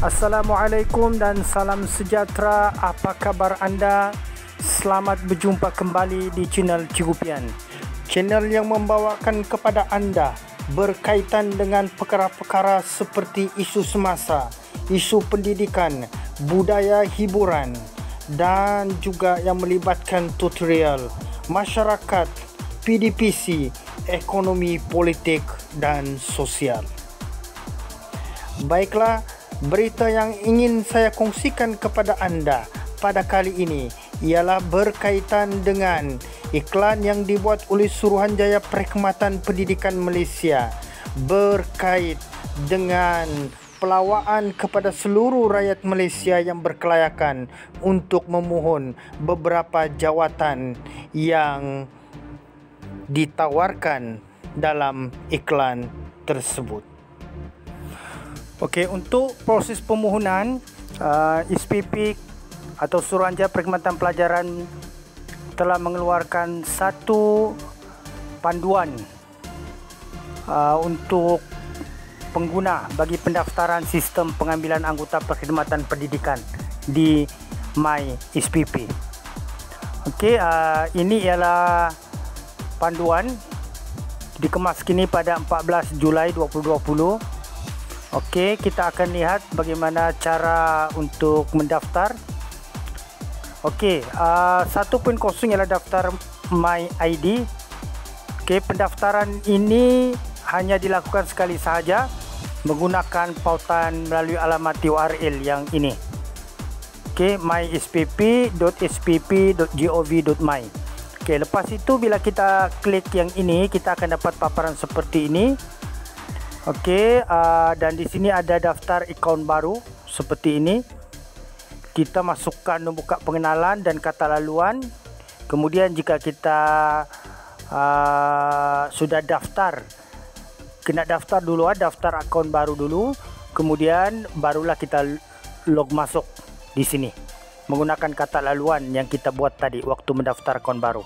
Assalamualaikum dan salam sejahtera. Apa kabar anda? Selamat berjumpa kembali di channel Cigupian, channel yang membawakan kepada anda berkaitan dengan perkara-perkara seperti isu semasa, isu pendidikan, budaya, hiburan dan juga yang melibatkan tutorial, masyarakat, PDPC, ekonomi, politik dan sosial. Baiklah, berita yang ingin saya kongsikan kepada anda pada kali ini ialah berkaitan dengan iklan yang dibuat oleh Suruhanjaya Perkhidmatan Pendidikan Malaysia berkait dengan pelawaan kepada seluruh rakyat Malaysia yang berkelayakan untuk memohon beberapa jawatan yang ditawarkan dalam iklan tersebut. Okey, untuk proses permohonan, SPP atau Suruhanjaya Perkhidmatan Pelajaran telah mengeluarkan satu panduan untuk pengguna bagi pendaftaran sistem pengambilan anggota perkhidmatan pendidikan di MySPP. Okey, ini ialah panduan dikemas kini pada 14 Julai 2020. Okey, kita akan lihat bagaimana cara untuk mendaftar. Okey, 1.0 ialah daftar MyID. Okey, pendaftaran ini hanya dilakukan sekali sahaja menggunakan pautan melalui alamat URL yang ini. Okey, myspp.spp.gov.my. Okey, lepas itu bila kita klik yang ini, kita akan dapat paparan seperti ini. Okey, dan di sini ada daftar akaun baru seperti ini. Kita masukkan nombor kad pengenalan dan kata laluan. Kemudian jika kita sudah daftar, kena daftar dulu, daftar akaun baru dulu. Kemudian barulah kita log masuk di sini menggunakan kata laluan yang kita buat tadi waktu mendaftar akaun baru.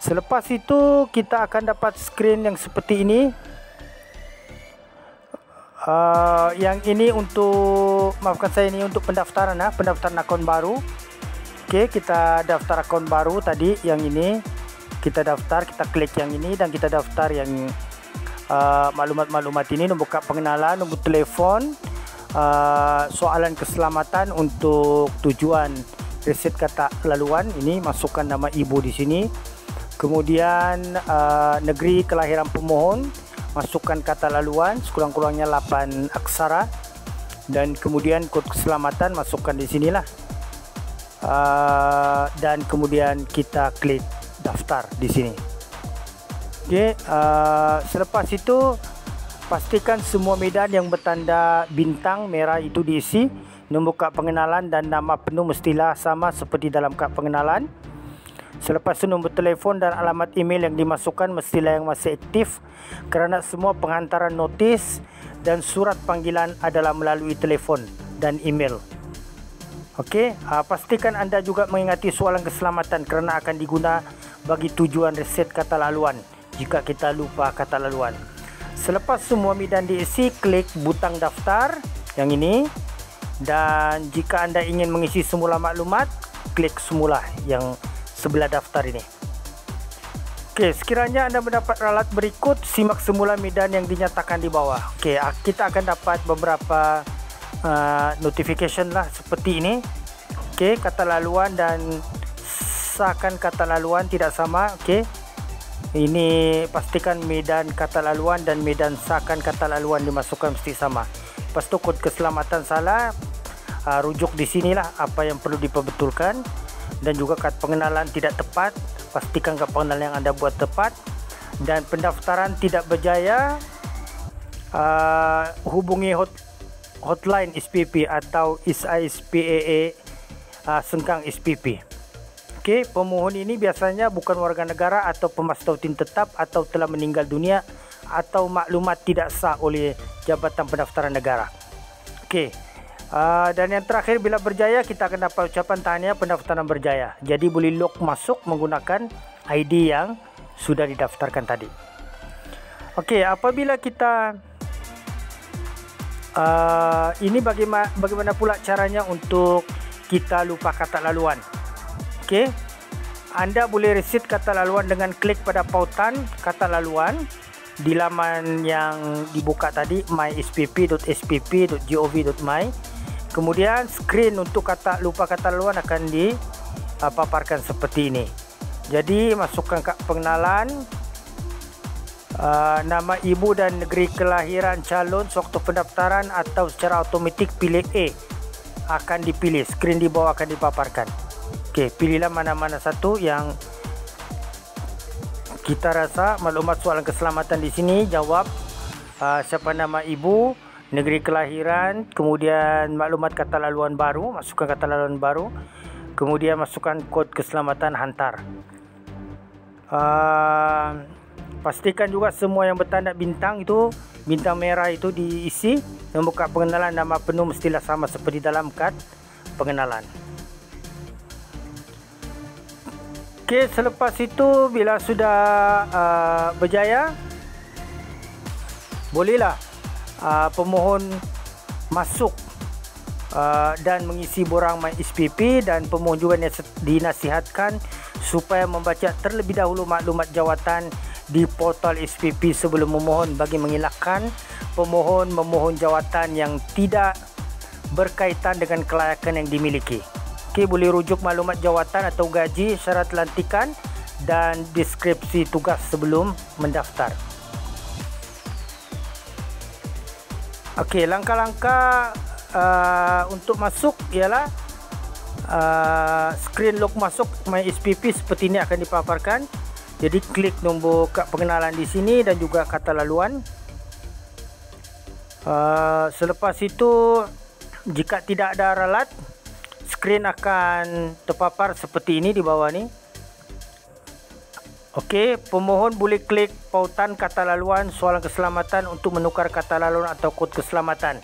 Selepas itu kita akan dapat skrin yang seperti ini. Yang ini untuk, maafkan saya, ini untuk pendaftaran pendaftaran akaun baru. Okey, kita daftar akaun baru tadi yang ini. Kita daftar, kita klik yang ini dan kita daftar yang maklumat-maklumat ini, nombor kad pengenalan, nombor telefon, soalan keselamatan untuk tujuan resit kata laluan, ini masukkan nama ibu di sini. Kemudian negeri kelahiran pemohon, masukkan kata laluan sekurang-kurangnya 8 aksara, dan kemudian kod keselamatan masukkan di sinilah, dan kemudian kita klik daftar di sini. Okey, selepas itu pastikan semua medan yang bertanda bintang merah itu diisi. Nombor kad pengenalan dan nama penuh mestilah sama seperti dalam kad pengenalan. Selepas itu nombor telefon dan alamat email yang dimasukkan mestilah yang masih aktif, kerana semua penghantaran notis dan surat panggilan adalah melalui telefon dan email. Okey, pastikan anda juga mengingati soalan keselamatan kerana akan diguna bagi tujuan reset kata laluan jika kita lupa kata laluan. Selepas semua medan diisi, klik butang daftar yang ini, dan jika anda ingin mengisi semula maklumat, klik semula yang sebelah daftar ini. Okey, sekiranya anda mendapat ralat berikut, simak semula medan yang dinyatakan di bawah. Okey, kita akan dapat beberapa notification lah seperti ini. Okey, kata laluan dan sahkan kata laluan tidak sama. Okey, ini pastikan medan kata laluan dan medan sahkan kata laluan dimasukkan mesti sama. Lepas tu kod keselamatan salah, rujuk di sinilah apa yang perlu diperbetulkan. Dan juga kad pengenalan tidak tepat, pastikan kad pengenalan yang anda buat tepat. Dan pendaftaran tidak berjaya, hubungi hotline SPP atau ISPAA Sengkang SPP. Okey, pemohon ini biasanya bukan warga negara atau pemastautin tetap atau telah meninggal dunia atau maklumat tidak sah oleh Jabatan Pendaftaran Negara. Okey. Dan yang terakhir, bila berjaya kita akan dapat ucapan tahniah pendaftaran berjaya. Jadi boleh log masuk menggunakan ID yang sudah didaftarkan tadi. Okey, apabila kita Ini bagaimana pula caranya untuk kita lupa kata laluan. Okey, anda boleh reset kata laluan dengan klik pada pautan kata laluan di laman yang dibuka tadi, myspp.spp.gov.my. Kemudian skrin untuk lupa kata laluan akan dipaparkan seperti ini. Jadi masukkan kad pengenalan, nama ibu dan negeri kelahiran calon sewaktu pendaftaran, atau secara automatik pilih A akan dipilih. Skrin di bawah akan dipaparkan. Okey, pilihlah mana-mana satu yang kita rasa. Maklumat soalan keselamatan di sini, jawab siapa nama ibu, negeri kelahiran, kemudian maklumat kata laluan baru, masukkan kata laluan baru, kemudian masukkan kod keselamatan, hantar. Pastikan juga semua yang bertanda bintang itu, bintang merah itu diisi. Nombor kad pengenalan, nama penuh mestilah sama seperti dalam kad pengenalan. Okey, selepas itu bila sudah berjaya, bolehlah pemohon masuk dan mengisi borang MySPP, dan pemohon juga dinasihatkan supaya membaca terlebih dahulu maklumat jawatan di portal SPP sebelum memohon, bagi mengelakkan pemohon memohon jawatan yang tidak berkaitan dengan kelayakan yang dimiliki. Okey, boleh rujuk maklumat jawatan atau gaji, syarat lantikan dan deskripsi tugas sebelum mendaftar. Okey, langkah-langkah untuk masuk ialah skrin log masuk MySPP seperti ini akan dipaparkan. Jadi klik nombor kad pengenalan di sini dan juga kata laluan. Selepas itu, jika tidak ada ralat, skrin akan terpapar seperti ini di bawah ni. Okey, pemohon boleh klik pautan kata laluan soalan keselamatan untuk menukar kata laluan atau kod keselamatan.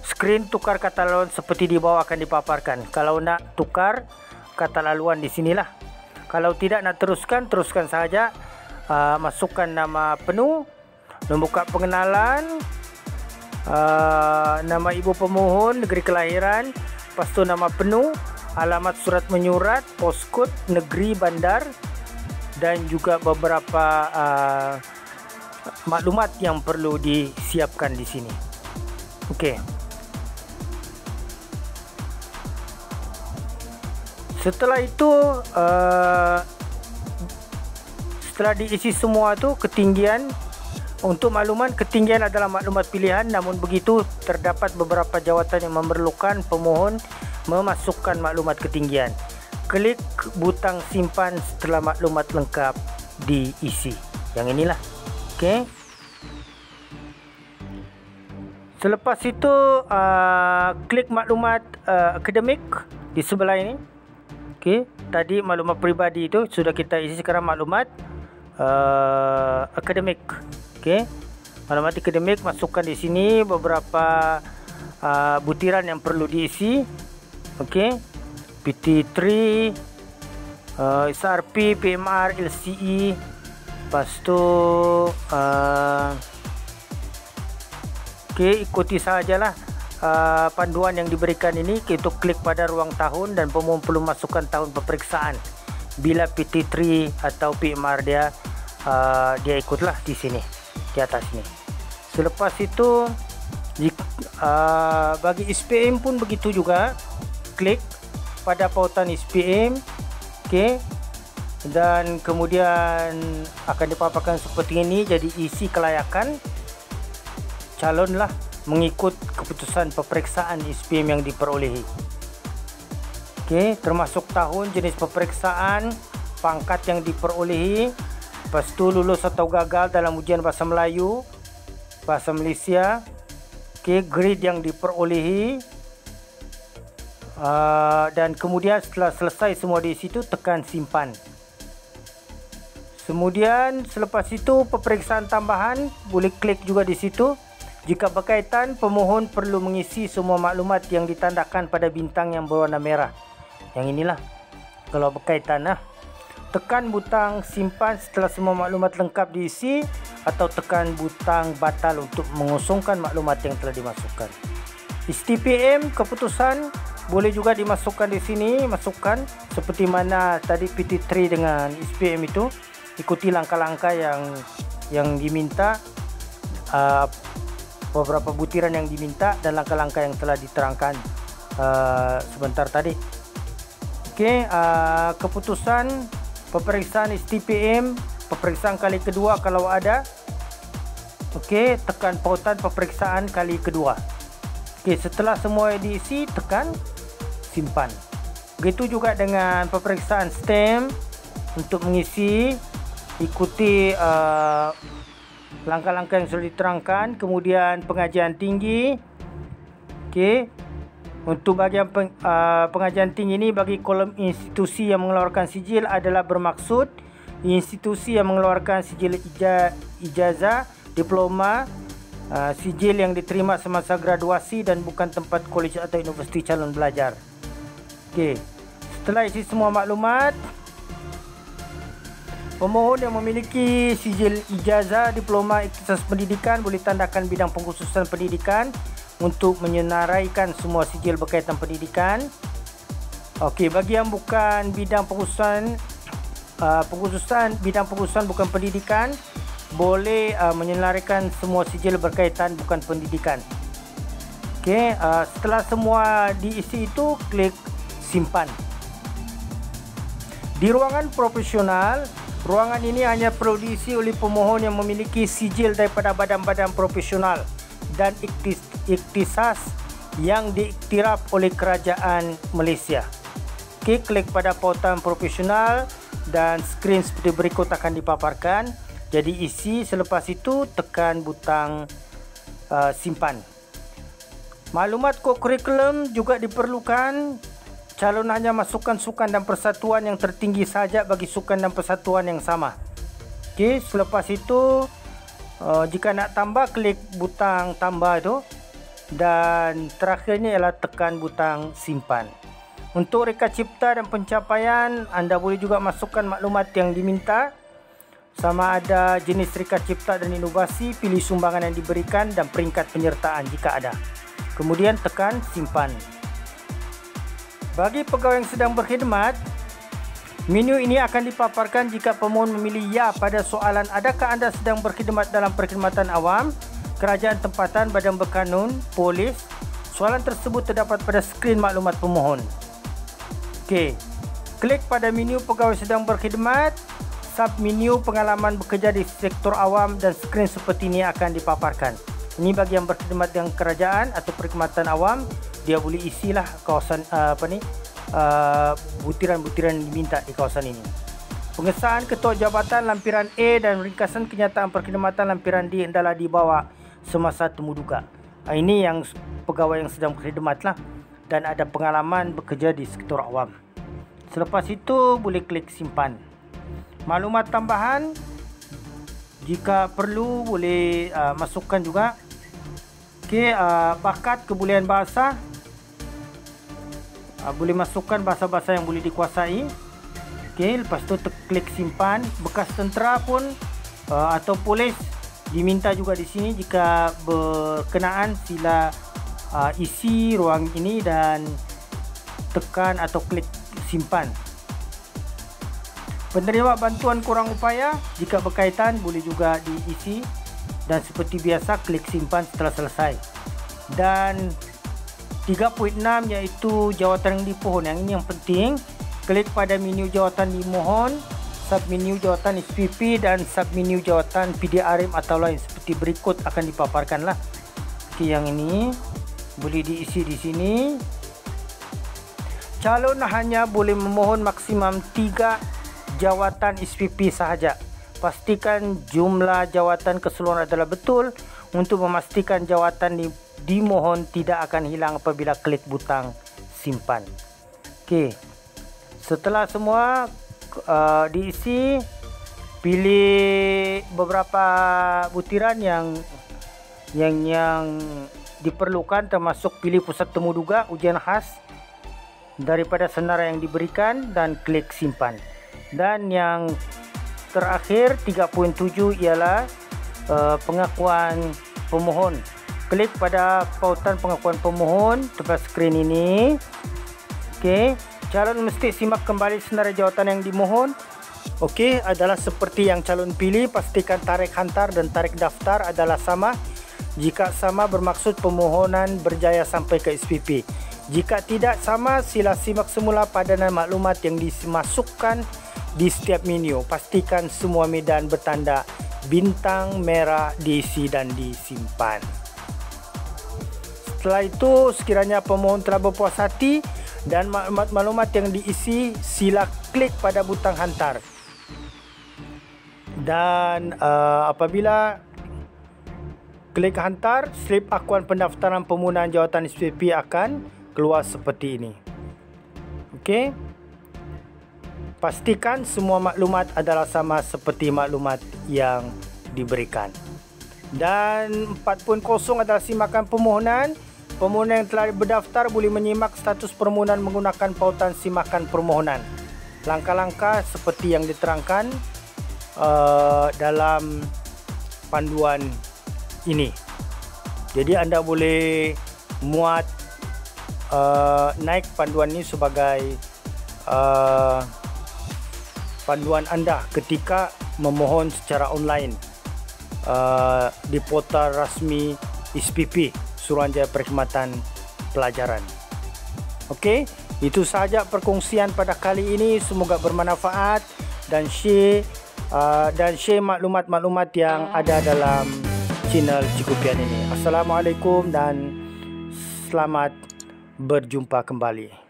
Skrin tukar kata laluan seperti di bawah akan dipaparkan. Kalau nak tukar kata laluan di sinilah. Kalau tidak nak teruskan saja. Masukkan nama penuh, nombor kad pengenalan, nama ibu pemohon, negeri kelahiran, lepas tu nama penuh, alamat surat menyurat, postcode, negeri, bandar, dan juga beberapa maklumat yang perlu disiapkan di sini. Okey. Setelah itu, setelah diisi semua tu, ketinggian. Untuk makluman, ketinggian adalah maklumat pilihan, namun begitu terdapat beberapa jawatan yang memerlukan pemohon memasukkan maklumat ketinggian. Klik butang simpan setelah maklumat lengkap diisi. Yang inilah. Okey. Selepas itu, klik maklumat akademik di sebelah ini. Okey, tadi maklumat peribadi itu sudah kita isi, sekarang maklumat akademik. Okey, maklumat akademik masukkan di sini beberapa butiran yang perlu diisi. Okey, PT3, SRP, PMR, LCE, lepas tu okey, ikuti sajalah panduan yang diberikan ini. Kita klik pada ruang tahun dan pemohon perlu masukkan tahun peperiksaan. Bila PT3 atau PMR dia ikutlah di sini, di atas ni. Selepas itu, bagi SPM pun begitu juga. Klik pada pautan SPM. Okey, dan kemudian akan dipaparkan seperti ini. Jadi isi kelayakan calonlah mengikut keputusan peperiksaan SPM yang diperolehi. Okey, termasuk tahun, jenis peperiksaan, pangkat yang diperolehi, lepas tu lulus atau gagal dalam ujian bahasa Melayu, bahasa Malaysia. Okey, grade yang diperolehi, dan kemudian setelah selesai semua di situ, tekan simpan. Kemudian selepas itu, peperiksaan tambahan, boleh klik juga di situ. Jika berkaitan, pemohon perlu mengisi semua maklumat yang ditandakan pada bintang yang berwarna merah. Yang inilah. Kalau berkaitan lah. Tekan butang simpan setelah semua maklumat lengkap diisi, atau tekan butang batal untuk mengosongkan maklumat yang telah dimasukkan. STPM keputusan boleh juga dimasukkan di sini, masukkan seperti mana tadi PT3 dengan SPM itu, ikuti langkah-langkah yang diminta, beberapa butiran yang diminta dan langkah-langkah yang telah diterangkan sebentar tadi. Okey, keputusan peperiksaan STPM, peperiksaan kali kedua kalau ada. Okey, tekan pautan peperiksaan kali kedua. Okey, setelah semua diisi, tekan simpan. Begitu juga dengan peperiksaan STEM. Untuk mengisi, ikuti langkah-langkah yang sudah diterangkan. Kemudian pengajian tinggi. Okey, untuk bahagian pengajian tinggi ini, bagi kolom institusi yang mengeluarkan sijil adalah bermaksud institusi yang mengeluarkan sijil ijazah, diploma, sijil yang diterima semasa graduasi dan bukan tempat kolej atau universiti calon belajar. Okey, setelah isi semua maklumat, pemohon yang memiliki sijil ijazah, diploma, ikhtisas pendidikan boleh tandakan bidang pengkhususan pendidikan untuk menyenaraikan semua sijil berkaitan pendidikan. Okey, bagi yang bukan bidang pengkhususan, bidang pengkhususan bukan pendidikan, boleh menyenaraikan semua sijil berkaitan bukan pendidikan. Okey, setelah semua diisi itu, klik simpan. Di ruangan profesional, ruangan ini hanya perlu diisi oleh pemohon yang memiliki sijil daripada badan-badan profesional dan ikhtisas yang diiktiraf oleh kerajaan Malaysia. Okey, klik pada pautan profesional dan skrin seperti berikut akan dipaparkan. Jadi isi, selepas itu tekan butang simpan. Maklumat kod kurikulum juga diperlukan. Calon hanya masukkan sukan dan persatuan yang tertinggi sahaja bagi sukan dan persatuan yang sama. Okey, selepas itu jika nak tambah, klik butang tambah itu, dan terakhirnya ialah tekan butang simpan. Untuk reka cipta dan pencapaian, anda boleh juga masukkan maklumat yang diminta, sama ada jenis reka cipta dan inovasi, pilih sumbangan yang diberikan dan peringkat penyertaan jika ada. Kemudian tekan simpan. Bagi pegawai yang sedang berkhidmat, menu ini akan dipaparkan jika pemohon memilih ya pada soalan adakah anda sedang berkhidmat dalam perkhidmatan awam, kerajaan tempatan, badan berkanun, polis. Soalan tersebut terdapat pada skrin maklumat pemohon. Okey, klik pada menu pegawai sedang berkhidmat, submenu pengalaman bekerja di sektor awam, dan skrin seperti ini akan dipaparkan. Ini bagi yang berkhidmat dengan kerajaan atau perkhidmatan awam, dia boleh isilah kawasan butiran-butiran yang diminta di kawasan ini. Pengesahan ketua jabatan lampiran A dan ringkasan kenyataan perkhidmatan lampiran D hendaklah dibawa semasa temuduga. Ini yang pegawai yang sedang berkhidmat lah, dan ada pengalaman bekerja di sektor awam. Selepas itu boleh klik simpan. Maklumat tambahan jika perlu boleh masukkan juga. Okey, bakat kebolehan bahasa, boleh masukkan bahasa-bahasa yang boleh dikuasai. Okey, lepas tu klik simpan. Bekas tentera pun atau polis diminta juga di sini. Jika berkenaan, sila isi ruang ini dan tekan atau klik simpan. Penerima bantuan kurang upaya, jika berkaitan boleh juga diisi, dan seperti biasa klik simpan setelah selesai. Dan 3.6 iaitu jawatan yang dipohon. Yang ini yang penting. Klik pada menu jawatan dimohon, submenu jawatan SPP dan submenu jawatan PDRM atau lain seperti berikut akan dipaparkan lah. Okey, yang ini boleh diisi di sini. Calon hanya boleh memohon maksimum 3 jawatan SPP sahaja. Pastikan jumlah jawatan keseluruhan adalah betul untuk memastikan jawatan dimohon tidak akan hilang apabila klik butang simpan. Okey, setelah semua diisi, pilih beberapa butiran yang diperlukan, termasuk pilih pusat temuduga, ujian khas daripada senarai yang diberikan, dan klik simpan. Dan yang terakhir 3.7 ialah pengakuan pemohon. klik pada pautan pengakuan pemohon tepat skrin ini. Okey, calon mesti simak kembali senarai jawatan yang dimohon. Okey, adalah seperti yang calon pilih, pastikan tarikh hantar dan tarikh daftar adalah sama. Jika sama, bermaksud permohonan berjaya sampai ke SPP. Jika tidak sama, sila simak semula padanan maklumat yang dimasukkan di setiap menu. Pastikan semua medan bertanda bintang merah diisi dan disimpan. Setelah itu, sekiranya pemohon telah berpuas hati dan maklumat-maklumat yang diisi, sila klik pada butang hantar. Dan apabila klik hantar, slip akuan pendaftaran permohonan jawatan SPP akan keluar seperti ini. Okey. Pastikan semua maklumat adalah sama seperti maklumat yang diberikan. Dan 4.0 adalah simakan permohonan. Pemohon yang telah berdaftar boleh menyimak status permohonan menggunakan pautan simakan permohonan. Langkah-langkah seperti yang diterangkan dalam panduan ini. Jadi anda boleh muat naik panduan ini sebagai panduan anda ketika memohon secara online di portal rasmi SPP, Suruhanjaya Perkhidmatan Pelajaran. Okey, itu sahaja perkongsian pada kali ini. Semoga bermanfaat dan share maklumat-maklumat yang ada dalam channel Cikgu Pian ini. Assalamualaikum dan selamat berjumpa kembali.